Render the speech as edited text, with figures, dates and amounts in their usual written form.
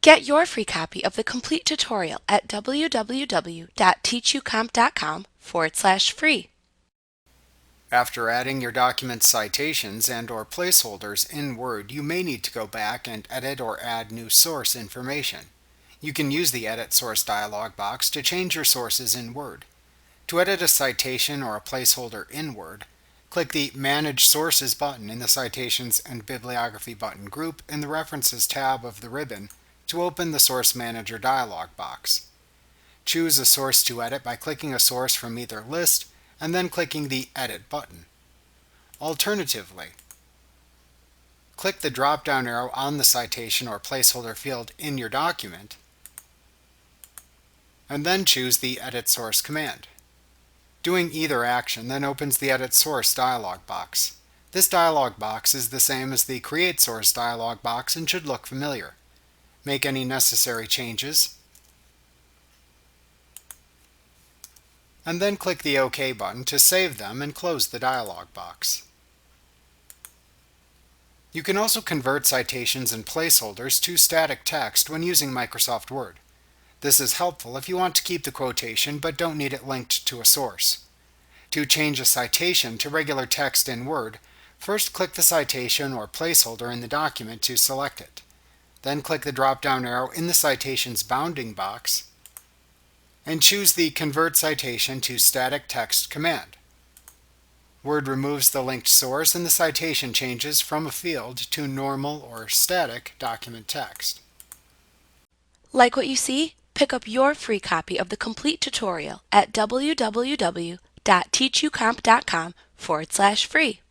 Get your free copy of the complete tutorial at www.teachucomp.com/free. After adding your document's citations and/or placeholders in Word, you may need to go back and edit or add new source information. You can use the Edit Source dialog box to change your sources in Word. To edit a citation or a placeholder in Word, click the Manage Sources button in the Citations and Bibliography button group in the References tab of the ribbon to open the Source Manager dialog box. Choose a source to edit by clicking a source from either list and then clicking the Edit button. Alternatively, click the drop-down arrow on the citation or placeholder field in your document and then choose the Edit Source command. Doing either action then opens the Edit Source dialog box. This dialog box is the same as the Create Source dialog box and should look familiar. Make any necessary changes, and then click the OK button to save them and close the dialog box. You can also convert citations and placeholders to static text when using Microsoft Word. This is helpful if you want to keep the quotation but don't need it linked to a source. To change a citation to regular text in Word, first click the citation or placeholder in the document to select it. Then click the drop-down arrow in the Citations bounding box and choose the Convert Citation to Static Text command. Word removes the linked source and the citation changes from a field to normal or static document text. Like what you see? Pick up your free copy of the complete tutorial at www.teachucomp.com/free.